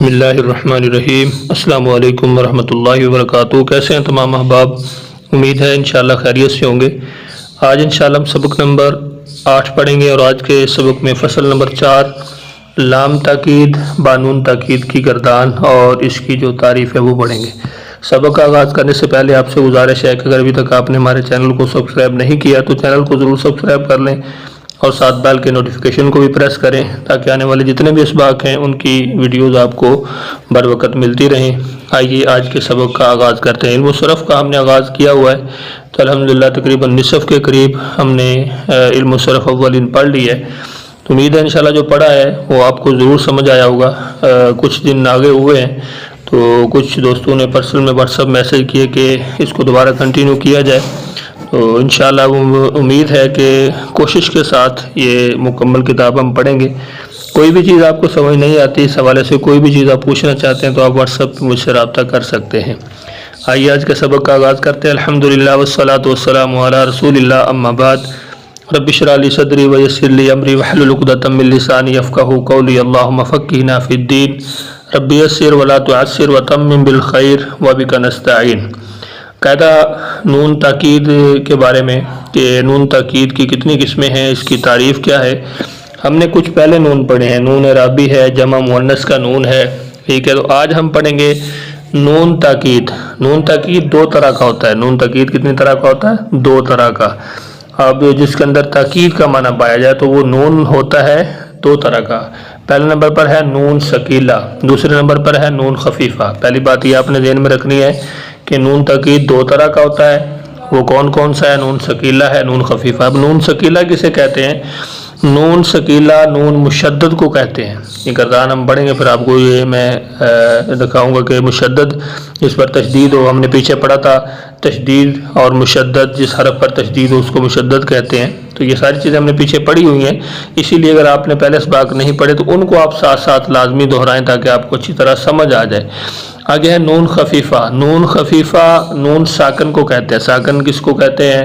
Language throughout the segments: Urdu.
بسم اللہ الرحمن الرحیم۔ السلام علیکم ورحمۃ اللہ وبرکاتہ۔ کیسے ہیں تمام احباب؟ امید ہے انشاءاللہ خیریت سے ہوں گے۔ آج انشاءاللہ ہم سبق نمبر 8 پڑھیں گے، اور آج کے سبق میں فصل نمبر 4 لام تاکید بانون تاکید کی گردان اور اس کی جو تعریف ہے وہ پڑھیں گے۔ سبق کا آغاز کرنے سے پہلے آپ سے گزارش ہے کہ اگر ابھی تک آپ نے ہمارے چینل کو سبسکرائب نہیں کیا تو چینل کو ضرور سبسکرائب کر لیں، اور ساتھ بیل کے نوٹیفیکیشن کو بھی پریس کریں تاکہ آنے والے جتنے بھی اسباق ہیں ان کی ویڈیوز آپ کو بر وقت ملتی رہیں۔ آئیے آج کے سبق کا آغاز کرتے ہیں۔ علم الصرف کا ہم نے آغاز کیا ہوا ہے، تو الحمدللہ تقریباً نصف کے قریب ہم نے علم الصرف اولین پڑھ لی ہے۔ تو امید ہے انشاءاللہ جو پڑھا ہے وہ آپ کو ضرور سمجھ آیا ہوگا۔ کچھ دن آگے ہوئے ہیں تو کچھ دوستوں نے پرسنل میں واٹس ایپ میسج کیے کہ اس کو دوبارہ کنٹینیو کیا جائے، تو انشاءاللہ امید ہے کہ کوشش کے ساتھ یہ مکمل کتاب ہم پڑھیں گے۔ کوئی بھی چیز آپ کو سمجھ نہیں آتی، اس حوالے سے کوئی بھی چیز آپ پوچھنا چاہتے ہیں تو آپ واٹس ایپ پہ مجھ سے رابطہ کر سکتے ہیں۔ آئیے آج کے سبق کا آغاز کرتے ہیں۔ الحمدللہ والصلاۃ والسلام علی رسول اللہ، اما بعد۔ رب اشرح لی صدری ویسر لی امری واحلل عقدۃ من لسانی یفقہوا قولی، اللہم فقہنا فی الدین، رب یسر ولا تعسر وتمم بالخیر وبک نستعین۔ قاعدہ نون تاکید کے بارے میں کہ نون تاکید کی کتنی قسمیں ہیں، اس کی تعریف کیا ہے، ہم نے کچھ پہلے نون پڑھے ہیں۔ نون اعرابی ہے، جمع مؤنث کا نون ہے، ٹھیک ہے۔ تو آج ہم پڑھیں گے نون تاکید۔ نون تاکید دو طرح کا ہوتا ہے۔ نون تاکید کتنی طرح کا ہوتا ہے؟ دو طرح کا۔ اب جس کے اندر تاکید کا معنی پایا جائے تو وہ نون ہوتا ہے دو طرح کا۔ پہلے نمبر پر ہے نون ثقیلہ، دوسرے نمبر پر ہے نون خفیفہ۔ پہلی بات یہ آپ نے ذہن میں رکھنی ہے کہ نون تاکید دو طرح کا ہوتا ہے۔ وہ کون کون سا ہے؟ نون ثقیلہ ہے، نون خفیفہ۔ اب نون ثقیلہ کسے کہتے ہیں؟ نون ثقیلہ نون مشدد کو کہتے ہیں۔ یہ گردان ہم پڑھیں گے، پھر آپ کو یہ میں دکھاؤں گا کہ مشدد جس پر تشدید ہو، ہم نے پیچھے پڑھا تھا تشدید اور مشدد، جس حرف پر تشدید ہو اس کو مشدد کہتے ہیں۔ تو یہ ساری چیزیں ہم نے پیچھے پڑھی ہوئی ہیں، اسی لیے اگر آپ نے پہلے اسباق نہیں پڑھے تو ان کو آپ ساتھ ساتھ لازمی دہرائیں تاکہ آپ کو اچھی طرح سمجھ آ جائے۔ آگے ہے نون خفیفہ۔ نون خفیفہ نون ساکن کو کہتے ہیں۔ ساکن کس کو کہتے ہیں؟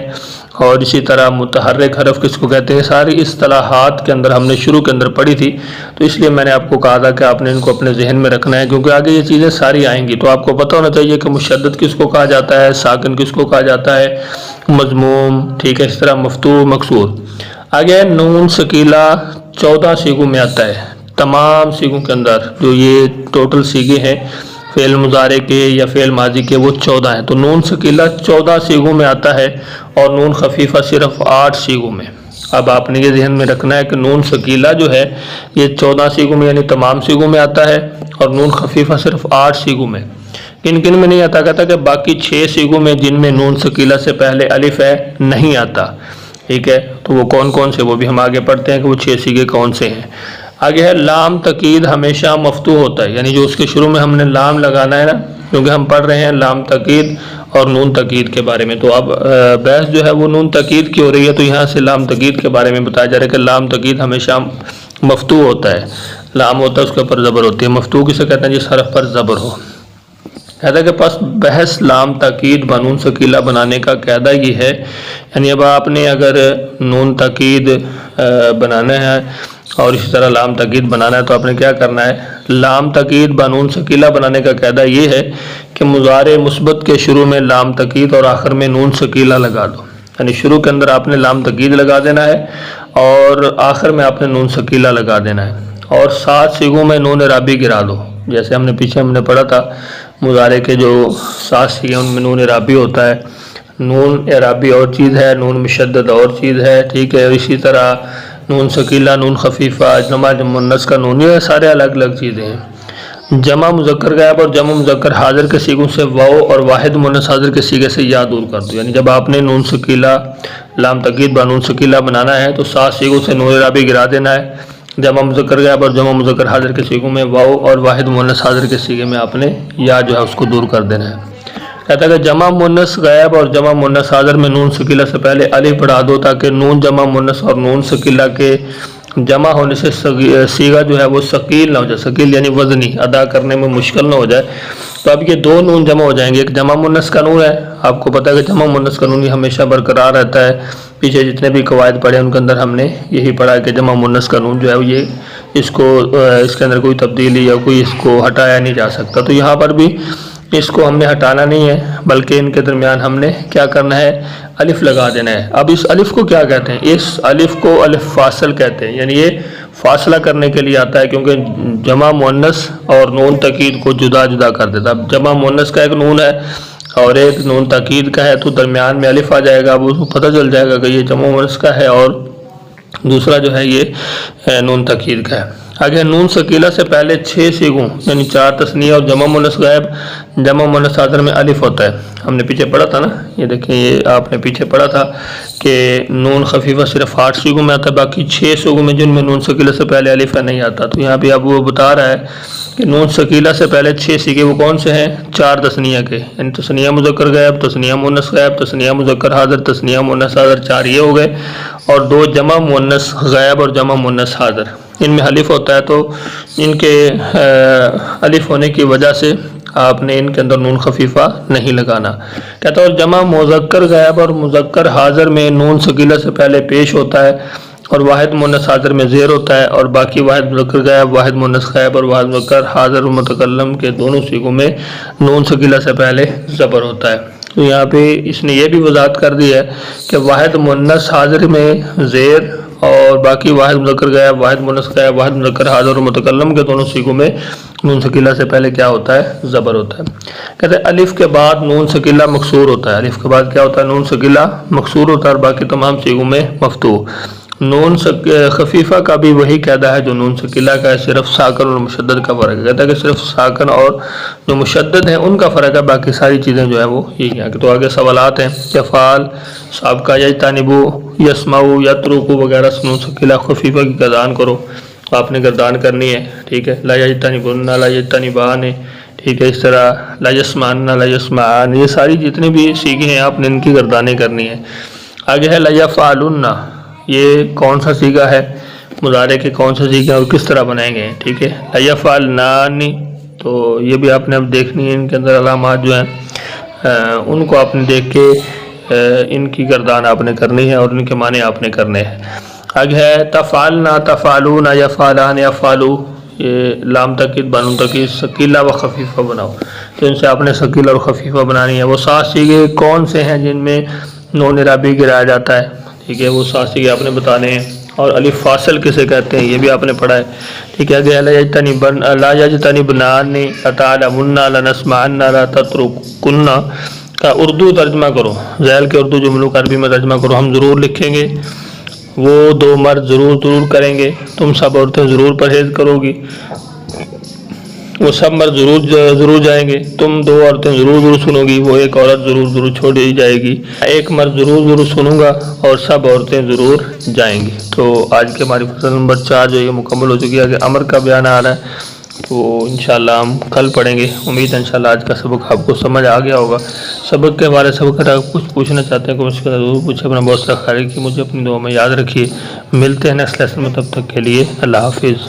اور اسی طرح متحرک حرف کس کو کہتے ہیں؟ ساری اصطلاحات کے اندر ہم نے شروع کے اندر پڑھی تھی، تو اس لیے میں نے آپ کو کہا تھا کہ آپ نے ان کو اپنے ذہن میں رکھنا ہے، کیونکہ آگے یہ چیزیں ساری آئیں گی۔ تو آپ کو پتہ ہونا چاہیے کہ مشدد کس کو کہا جاتا ہے، ساکن کس کو کہا جاتا ہے، مضموم، ٹھیک ہے، اس طرح مفتوح، مکسور۔ آگے نون ثقیلہ 14 سیغوں میں آتا ہے۔ تمام سیغوں کے اندر جو یہ ٹوٹل سیغے ہیں فعل مضارع کے یا فعل ماضی کے، وہ 14 ہیں۔ تو نون ثقیلہ 14 سیغوں میں آتا ہے، اور نون خفیفہ صرف 8 سیغوں میں۔ اب آپ نے یہ ذہن میں رکھنا ہے کہ نون ثقیلہ جو ہے یہ 14 سیغوں میں یعنی تمام سیغوں میں آتا ہے، اور نون خفیفہ صرف 8 سیغوں میں۔ کن کن میں نہیں آتا؟ کہتا کہ باقی 6 سیغوں میں جن میں نون ثقیلہ سے پہلے الف ہے نہیں آتا، ٹھیک ہے۔ تو وہ کون کون سے، وہ بھی ہم آگے پڑھتے ہیں کہ وہ 6 سیغے کون سے ہیں۔ آگے ہے لام تاکید ہمیشہ مفتوح ہوتا ہے، یعنی جو اس کے شروع میں ہم نے لام لگانا ہے نا، کیونکہ ہم پڑھ رہے ہیں لام تاکید اور نون تاکید کے بارے میں، تو اب بحث جو ہے وہ نون تاکید کی ہو رہی ہے، تو یہاں سے لام تاکید کے بارے میں بتایا جا رہا ہے کہ لام تاکید ہمیشہ مفتوح ہوتا ہے۔ لام ہوتا ہے اس کے اوپر زبر ہوتی ہے۔ مفتوح کسے کہتے ہیں؟ جس حرف پر زبر ہو۔ قاعدہ کے پاس بحث لام تاکید بانون ثقیلہ بنانے کا قاعدہ یہ ہے، یعنی اب آپ نے اگر نون تاکید بنانا ہے اور اسی طرح لام تاکید بنانا ہے تو آپ نے کیا کرنا ہے؟ لام تاکید بانون ثقیلہ بنانے کا قاعدہ یہ ہے کہ مضارع مثبت کے شروع میں لام تاکید اور آخر میں نون ثقیلہ لگا دو، یعنی شروع کے اندر آپ نے لام تاکید لگا دینا ہے اور آخر میں آپ نے نون ثقیلہ لگا دینا ہے، اور 7 سیغوں میں نون اعرابی گرا دو۔ جیسے ہم نے پیچھے پڑھا تھا مضارع کے جو 7 سیغے ان میں نون اعرابی ہوتا ہے۔ نون اعرابی اور چیز ہے، نون مشدد اور چیز ہے، ٹھیک ہے۔ اور اسی طرح نون ثقیلہ، نون خفیفہ، جمع مؤنث کا نون، یہ سارے الگ الگ چیزیں ہیں۔ جمع مذکر غائب اور جمع مذکر حاضر کے سیغوں سے واو اور واحد مؤنث حاضر کے سیغے سے یا دور کر دو، یعنی جب آپ نے نون ثقیلہ لام تاکید بانون ثقیلہ بنانا ہے تو 7 سیغوں سے نون اعرابی گرا دینا ہے۔ جمع مذکر غائب اور جمع مذکر حاضر کے سیغوں میں واو اور واحد مؤنث حاضر کے سیغے میں آپ نے یا جو ہے اس کو دور کر دینا ہے۔ کہتا ہے کہ جمع مؤنث غائب اور جمع مؤنث حاضر میں نون ثقیلہ سے پہلے الف بڑھا دو تاکہ نون جمع مؤنث اور نون ثقیلہ کے جمع ہونے سے سیغہ جو ہے وہ ثقیل نہ ہو جائے، ثقیل یعنی وزنی، ادا کرنے میں مشکل نہ ہو جائے۔ تو اب یہ 2 نون جمع ہو جائیں گے۔ ایک جمع مؤنث کا نون ہے، آپ کو پتہ ہے کہ جمع مؤنث کا نون ہمیشہ برقرار رہتا ہے، پیچھے جتنے بھی قواعد پڑھے ان کے اندر ہم نے یہی پڑھا کہ جمع مؤنث کا نون جو ہے یہ اس کے اندر کوئی تبدیلی یا کوئی اس کو ہٹایا نہیں جا سکتا. تو یہاں پر بھی اس کو ہم نے ہٹانا نہیں ہے بلکہ ان کے درمیان ہم نے کیا کرنا ہے, الف لگا دینا ہے. اب اس الف کو کیا کہتے ہیں؟ اس الف کو الف فاصل کہتے ہیں, یعنی یہ فاصلہ کرنے کے لیے آتا ہے کیونکہ جمع مؤنث اور نون تاکید کو جدا جدا کر دیتا ہے. اب جمع مؤنث کا ایک نون ہے اور ایک نون تاکید کا ہے تو درمیان میں الف آ جائے گا. اب اس کو پتہ چل جائے گا کہ یہ جمع مؤنث کا ہے اور دوسرا جو ہے یہ نون تاکید کا ہے. آگے نون ثقیلہ سے پہلے 6 صیغوں یعنی 4 تثنیہ اور جمع مؤنث غائب جمع مؤنث حاضر میں الف ہوتا ہے. ہم نے پیچھے پڑھا تھا نا, یہ دیکھیں یہ آپ نے پیچھے پڑھا تھا کہ نون خفیفہ صرف 8 صیغوں میں آتا ہے, باقی 6 صیغوں میں جن میں نون ثقیلہ سے پہلے الف ہے نہیں آتا. تو یہاں پہ اب وہ بتا رہا ہے کہ نون ثقیلہ سے پہلے 6 صیغے وہ کون سے ہیں؟ 4 تثنیہ کے, یعنی تثنیہ مذکر غائب, تثنیہ مؤنث غائب, تثنیہ مذکر حاضر, تثنیہ مؤنث حاضر, 4 یہ ہو گئے, اور 2 جمع مؤنث غائب اور جمع مؤنث حاضر. ان میں الف ہوتا ہے تو ان کے الف ہونے کی وجہ سے آپ نے ان کے اندر نون خفیفہ نہیں لگانا. کہتا ہے اور جمع مذکر غائب اور مذکر حاضر میں نون ثقیلہ سے پہلے پیش ہوتا ہے اور واحد مؤنث حاضر میں زیر ہوتا ہے, اور باقی واحد مذکر غائب, واحد مؤنث غائب اور واحد مذکر حاضر متکلم کے دونوں صیغوں میں نون ثقیلہ سے پہلے زبر ہوتا ہے. تو یہاں پہ اس نے یہ بھی وضاحت کر دی ہے کہ واحد مؤنث حاضر میں زیر اور باقی واحد مذکر غائب, واحد مؤنث غائب, واحد مذکر حاضر اور متکلم کے دونوں صیغوں میں نون ثقیلہ سے پہلے کیا ہوتا ہے؟ زبر ہوتا ہے. کہتے ہیں الف کے بعد نون ثقیلہ مکسور ہوتا ہے. الف کے بعد کیا ہوتا ہے؟ نون ثقیلہ مکسور ہوتا ہے اور باقی تمام صیغوں میں مفتوح. نون خفیفہ کا بھی وہی قاعدہ ہے جو نون ثقیلہ کا ہے, صرف ساکن اور مشدد کا فرق ہے. کہتا ہے کہ صرف ساکن اور جو مشدد ہیں ان کا فرق ہے, باقی ساری چیزیں جو ہیں وہ یہی ہیں. تو آگے سوالات ہیں کہ افعال سابقہ یجتنبو, یسمعو, یترکو وغیرہ نون ثقیلہ خفیفہ کی گردان کرو, آپ نے گردان کرنی ہے, ٹھیک ہے. لا یجتنبن, لا یجتنبان, ٹھیک ہے. اس طرح لا یسمعن, لا یسمعان, یہ ساری جتنی بھی صیغے ہیں آپ نے ان کی گردانیں کرنی ہیں. آگے ہے لا یفعلن, یہ کون سا صیغہ ہے؟ مضارع کے کون سا صیغہ اور کس طرح بنائیں گے, ٹھیک ہے. لا یفعلنان, تو یہ بھی آپ نے اب دیکھنی ہے, ان کے اندر علامات جو ہیں ان کو آپ نے دیکھ کے ان کی گردان آپ نے کرنی ہے اور ان کے معنی آپ نے کرنے ہیں. آگے ہے تفعلنا, تفعلون, یفعلان, یفعلو, یہ لام تاکید بنون تاکید ثقیلہ و خفیفہ بناؤ, تو ان سے آپ نے ثقیلہ اور خفیفہ بنانی ہے. وہ 7 صیغے کون سے ہیں جن میں نون اعرابی گرایا جاتا ہے, ٹھیک ہے, وہ 7 صیغے آپ نے بتانے ہیں. اور الف فاصل کسے کہتے ہیں یہ بھی آپ نے پڑھا ہے, ٹھیک ہے. لا یجتنبنان, لتعلمن, لنسمعن, لتترکن کا اردو ترجمہ کرو, ذیل کے اردو جملوں کا عربی میں ترجمہ کرو. ہم ضرور لکھیں گے, وہ 2 مرد ضرور کریں گے, تم سب عورتیں ضرور پرہیز کرو گی, وہ سب مرد ضرور جائیں گے, تم 2 عورتیں ضرور سنو گی, وہ 1 عورت ضرور چھوڑی جائے گی, 1 مرد ضرور سنوں گا اور سب عورتیں ضرور جائیں گی. تو آج کے ہماری فصل نمبر 4 جو یہ مکمل ہو چکی ہے. کہ امر کا بیان آ رہا ہے تو انشاءاللہ ہم کل پڑھیں گے. امید ہے انشاءاللہ آج کا سبق آپ کو سمجھ آ گیا ہوگا. سبق کے بارے سبق کا کچھ پوچھنا چاہتے ہیں کوئی ضرور پوچھیں. اپنا بہت سارا خیال کی مجھے اپنی دعا میں یاد رکھیے. ملتے ہیں نیکسٹ لیسن میں, تب تک کے لیے اللہ حافظ.